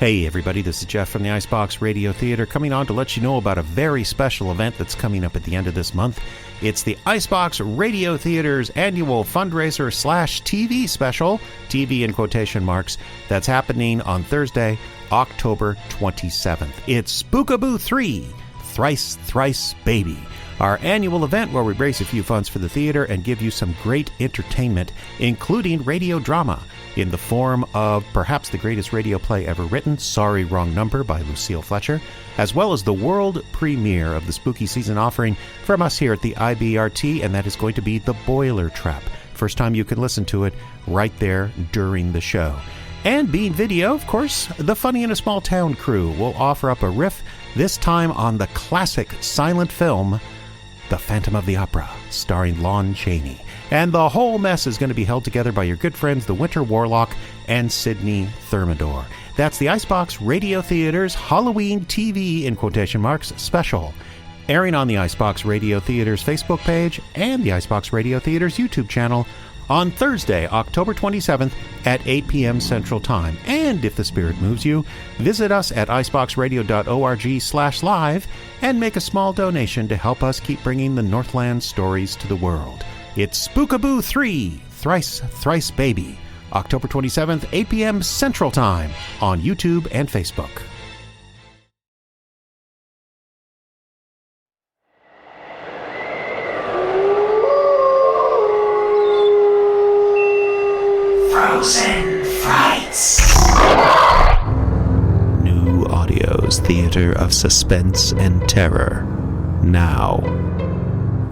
Hey everybody, this is Jeff from the Icebox Radio Theater coming on to let you know about a very special event that's coming up at the end of this month. It's the Icebox Radio Theater's annual fundraiser / TV special, TV in quotation marks, that's happening on Thursday, October 27th. It's Spookaboo 3, Thrice Thrice Baby, our annual event where we raise a few funds for the theater and give you some great entertainment, including radio drama, in the form of perhaps the greatest radio play ever written, Sorry Wrong Number by Lucille Fletcher, as well as the world premiere of the spooky season offering from us here at the IBRT, and that is going to be The Boiler Trap. First time you can listen to it right there during the show. And being video, of course, the Funny in a Small Town crew will offer up a riff, this time on the classic silent film, The Phantom of the Opera, starring Lon Chaney. And the whole mess is going to be held together by your good friends, the Winter Warlock and Sydney Thermidor. That's the Icebox Radio Theater's Halloween TV, in quotation marks, special, airing on the Icebox Radio Theater's Facebook page and the Icebox Radio Theater's YouTube channel on Thursday, October 27th at 8 p.m. Central Time. And if the spirit moves you, visit us at iceboxradio.org/live and make a small donation to help us keep bringing the Northland stories to the world. It's Spookaboo 3, Thrice Thrice Baby, October 27th, 8 p.m. Central Time on YouTube and Facebook. Frozen Frights. New Audio's Theater of Suspense and Terror, now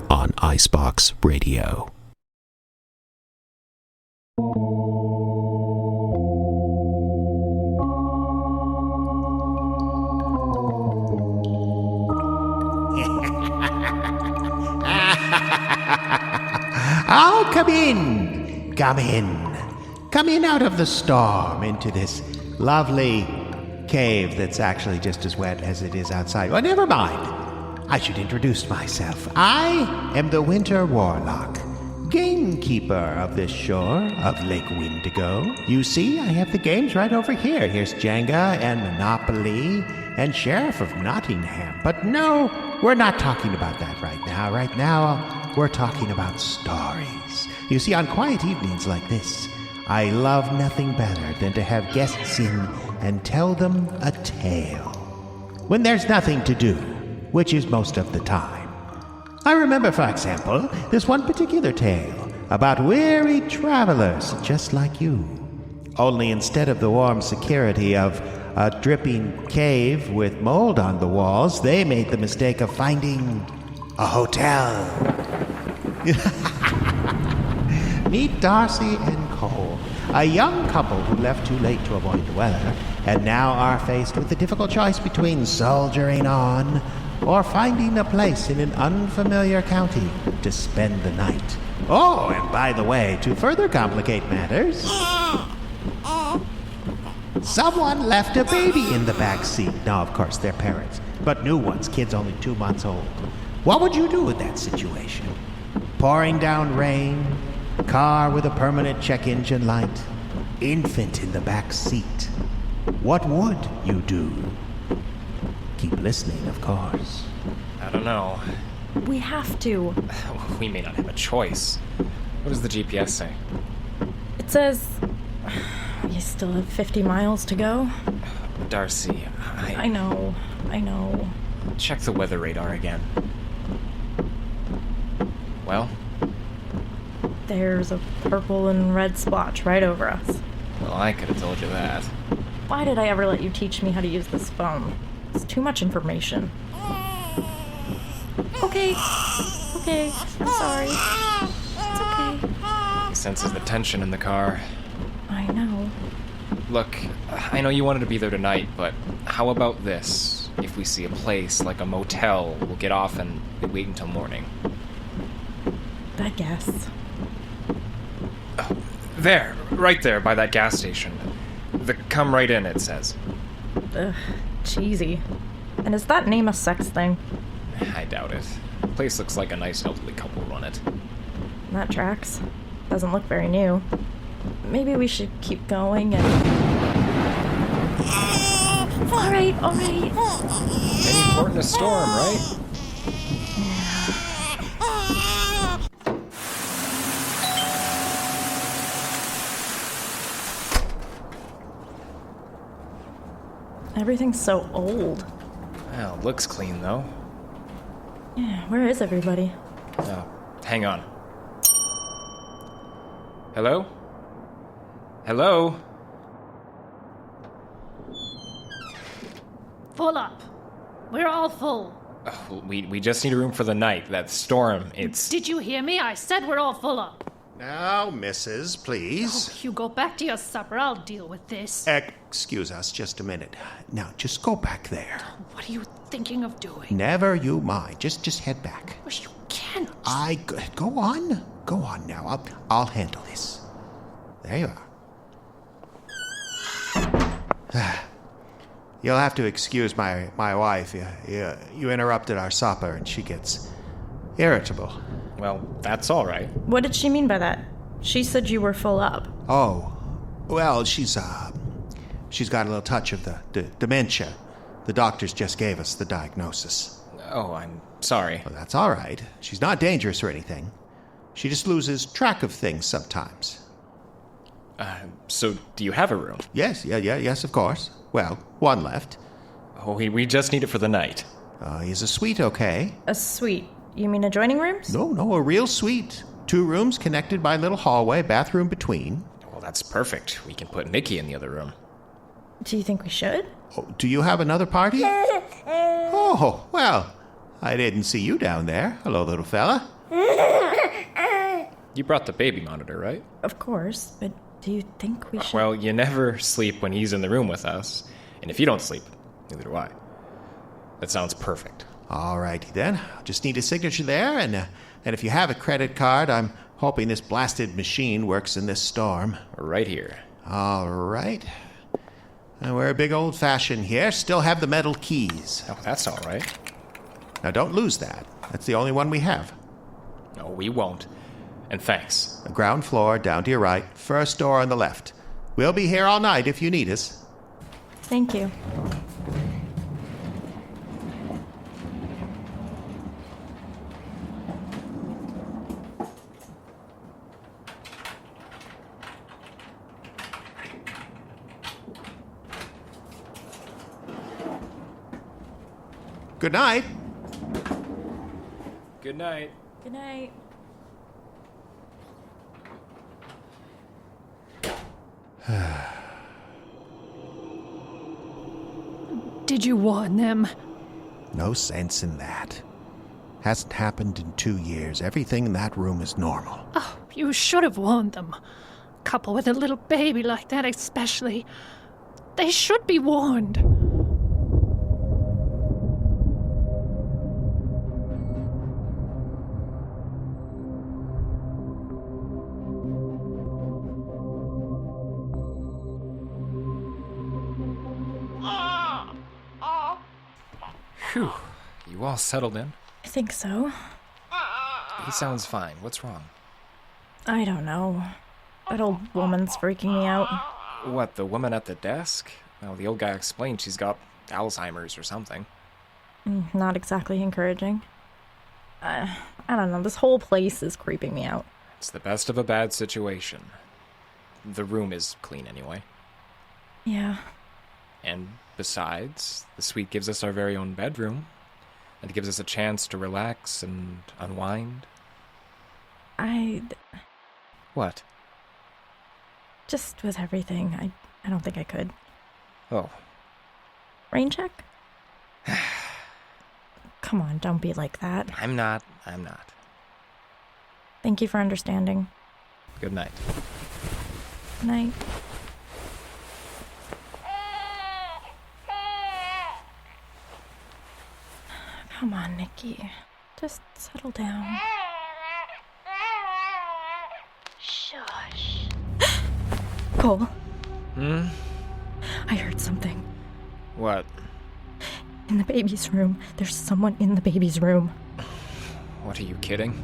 on Icebox Radio. Oh, come in. Come in. Come in out of the storm into this lovely cave that's actually just as wet as it is outside. Well, never mind. I should introduce myself. I am the Winter Warlock, gamekeeper of this shore of Lake Windigo. You see, I have the games right over here. Here's Jenga and Monopoly and Sheriff of Nottingham. But no, we're not talking about that right now. Right now, we're talking about stories. You see, on quiet evenings like this, I love nothing better than to have guests in and tell them a tale when there's nothing to do, which is most of the time. I remember, for example, this one particular tale about weary travelers just like you. Only instead of the warm security of a dripping cave with mold on the walls, they made the mistake of finding a hotel. Meet Darcie and Cole, a young couple who left too late to avoid the weather, and now are faced with the difficult choice between soldiering on or finding a place in an unfamiliar county to spend the night. Oh, and by the way, to further complicate matters, someone left a baby in the back seat. Now, of course, they're parents, but new ones, kids only 2 months old. What would you do in that situation? Pouring down rain, car with a permanent check engine light, infant in the back seat. What would you do? Keep listening, of course. I don't know. We have to. We may not have a choice. What does the GPS say? It says you still have 50 miles to go. Darcie, I know. Check the weather radar again. Well? There's a purple and red splotch right over us. Well, I could have told you that. Why did I ever let you teach me how to use this phone? It's too much information. Okay, I'm sorry. It's okay. He senses the tension in the car. I know. Look, I know you wanted to be there tonight, but how about this? If we see a place like a motel, we'll get off and wait until morning. I guess. There, right there, by that gas station. The come right in, it says. Ugh, cheesy. And is that name a sex thing? I doubt it. The place looks like a nice elderly couple run it. That tracks. Doesn't look very new. Maybe we should keep going and... right, all right. Any port in a storm, right? Everything's so old. Well, looks clean, though. Yeah, where is everybody? Oh, hang on. Hello? Hello? Full up. We're all full. Oh, we just need a room for the night. That storm, it's... Did you hear me? I said we're all full up. Now, Mrs., please. You go back to your supper. I'll deal with this. Excuse us just a minute. Now, just go back there. What are you thinking of doing? Never you mind. Just head back. You cannot. Go on. Go on now. I'll handle this. There you are. You'll have to excuse my wife. You interrupted our supper and she gets irritable. Well, that's all right. What did she mean by that? She said you were full up. Oh, well, she's got a little touch of the dementia. The doctors just gave us the diagnosis. Oh, I'm sorry. Well, that's all right. She's not dangerous or anything. She just loses track of things sometimes. So do you have a room? Yes, of course. Well, one left. Oh, we just need it for the night. Is a suite okay? A suite? You mean adjoining rooms? No, a real suite. 2 rooms connected by a little hallway, bathroom between. Well, that's perfect. We can put Nikki in the other room. Do you think we should? Oh, do you have another party? Oh, well, I didn't see you down there. Hello, little fella. You brought the baby monitor, right? Of course, but do you think we should? Well, you never sleep when he's in the room with us. And if you don't sleep, neither do I. That sounds perfect. All righty then. I'll just need a signature there, and if you have a credit card, I'm hoping this blasted machine works in this storm. Right here. All right. And we're a big old-fashioned here. Still have the metal keys. Oh, that's all right. Now, don't lose that. That's the only one we have. No, we won't. And thanks. The ground floor, down to your right. First door on the left. We'll be here all night if you need us. Thank you. Good night. Good night. Good night. Did you warn them? No sense in that. Hasn't happened in 2 years. Everything in that room is normal. Oh, you should have warned them. A couple with a little baby like that especially. They should be warned. Phew. You all settled in? I think so. He sounds fine. What's wrong? I don't know. That old woman's freaking me out. What, the woman at the desk? Well, the old guy explained she's got Alzheimer's or something. Not exactly encouraging. I don't know. This whole place is creeping me out. It's the best of a bad situation. The room is clean anyway. Yeah. And besides, the suite gives us our very own bedroom. And it gives us a chance to relax and unwind. What? Just with everything, I don't think I could. Oh. Rain check? Come on, don't be like that. I'm not. Thank you for understanding. Good night. Good night. Come on, Nikki. Just settle down. Shush. Cole. Hmm? I heard something. What? In the baby's room. There's someone in the baby's room. What, are you kidding?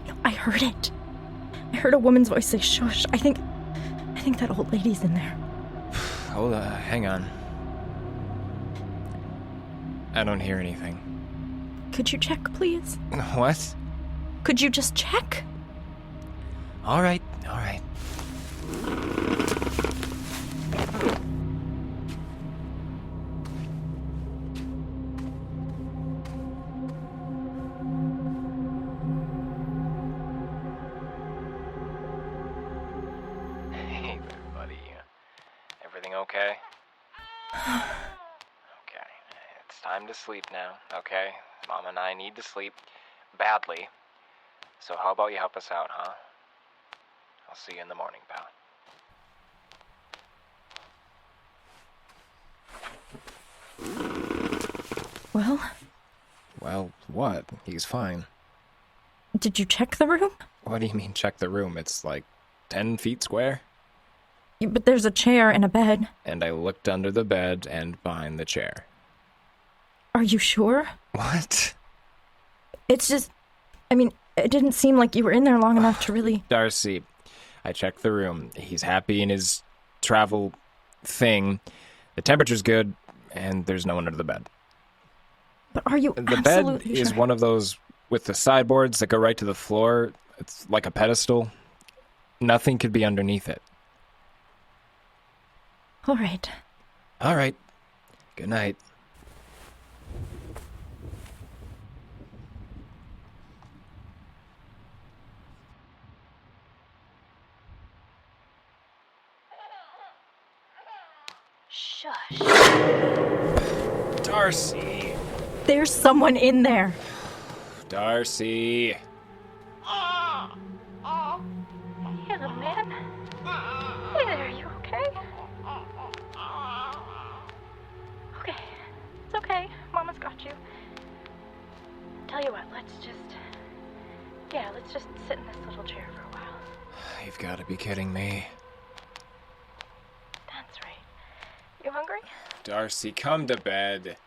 No, I heard it. I heard a woman's voice say shush. I think that old lady's in there. Hold on, hang on. I don't hear anything. Could you check, please? What? Could you just check? All right. Hey there, buddy. Everything okay? Okay. It's time to sleep now, okay? Mom and I need to sleep badly. So how about you help us out, huh? I'll see you in the morning, pal. Well, what? He's fine. Did you check the room? What do you mean check the room? It's like 10 feet square? Yeah, but there's a chair and a bed. And I looked under the bed and behind the chair. Are you sure? What? It's just... it didn't seem like you were in there long enough to really... Darcie, I checked the room. He's happy in his travel thing. The temperature's good, and there's no one under the bed. But are you The absolutely bed is sure? one of those with the sideboards that go right to the floor. It's like a pedestal. Nothing could be underneath it. All right. All right. Good night. Shush. Darcie. There's someone in there. Darcie. Hey, little man. Hey there, you okay? Okay. It's okay. Mama's got you. Tell you what, let's just sit in this little chair for a while. You've got to be kidding me. That's right. You hungry? Darcie, come to bed.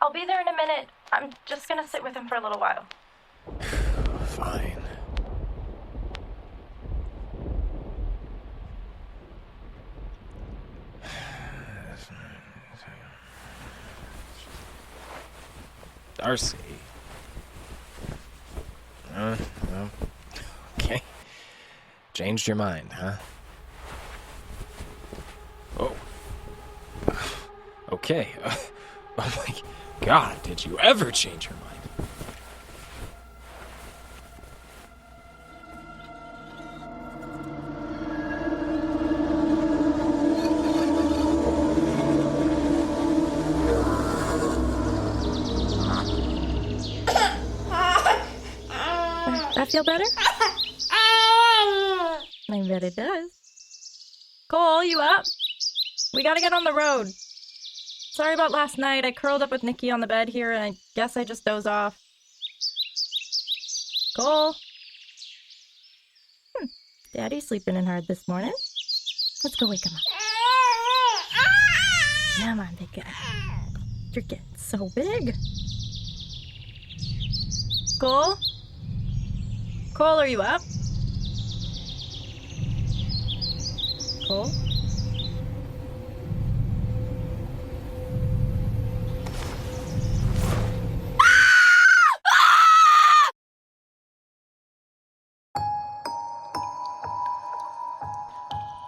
I'll be there in a minute. I'm just gonna sit with him for a little while. Fine. Darcie. Well, okay. Changed your mind, huh? Oh. Okay. Oh my God, did you ever change your mind? That feel better? I bet it does. Cole, you up? We gotta get on the road. Sorry about last night. I curled up with Nikki on the bed here, and I guess I just dozed off. Cole? Daddy's sleeping in hard this morning. Let's go wake him up. Come on, big guy. You're getting so big. Cole? Cole, are you up? Cole?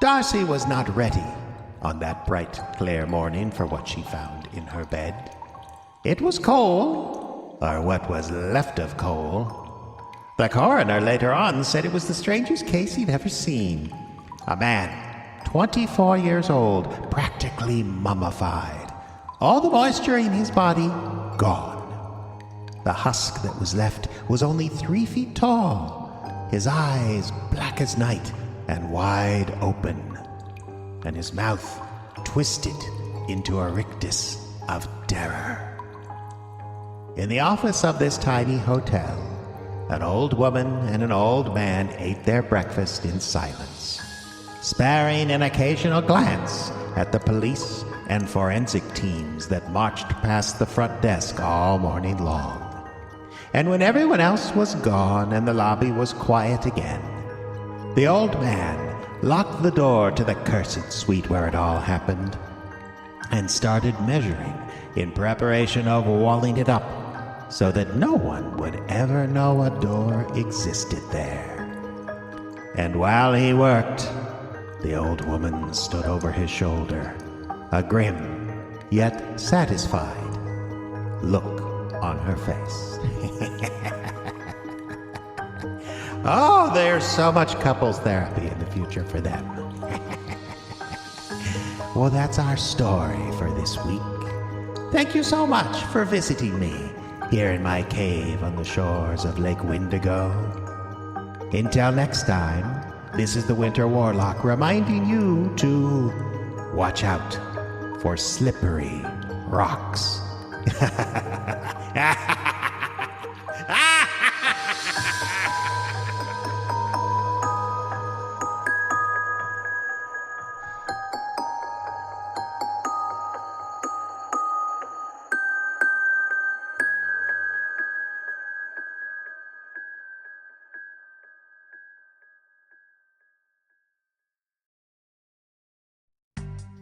Darcie was not ready on that bright, clear morning for what she found in her bed. It was coal, or what was left of coal. The coroner later on said it was the strangest case he'd ever seen. A man, 24 years old, practically mummified. All the moisture in his body gone. The husk that was left was only 3 feet tall, his eyes black as night and wide open, and his mouth twisted into a rictus of terror. In the office of this tiny hotel, an old woman and an old man ate their breakfast in silence, sparing an occasional glance at the police and forensic teams that marched past the front desk all morning long. And when everyone else was gone and the lobby was quiet again, the old man locked the door to the cursed suite where it all happened. and started measuring in preparation of walling it up so that no one would ever know a door existed there. And while he worked, the old woman stood over his shoulder, a grim yet satisfied look on her face. Oh, there's so much couples therapy in the future for them. Well, that's our story for this week. Thank you so much for visiting me here in my cave on the shores of Lake Windigo. Until next time, this is the Winter Warlock reminding you to watch out for slippery rocks.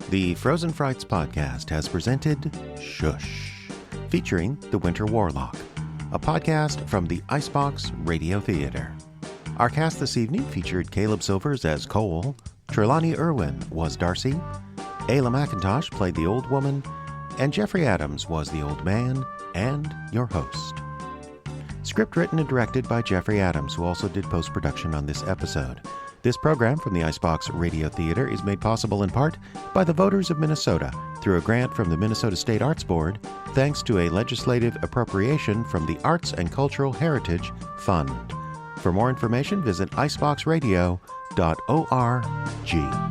The Frozen Frights Podcast has presented Shush, featuring the Winter Warlock, a podcast from the Icebox Radio Theater. Our cast this evening featured Caleb Silvers as Cole, Trelawney Erwin was Darcie, Aela Mackintosh played the old woman, and Jeffrey Adams was the old man and your host. Script written and directed by Jeffrey Adams, who also did post-production on this episode. This program from the Icebox Radio Theater is made possible in part by the voters of Minnesota through a grant from the Minnesota State Arts Board, thanks to a legislative appropriation from the Arts and Cultural Heritage Fund. For more information, visit iceboxradio.org.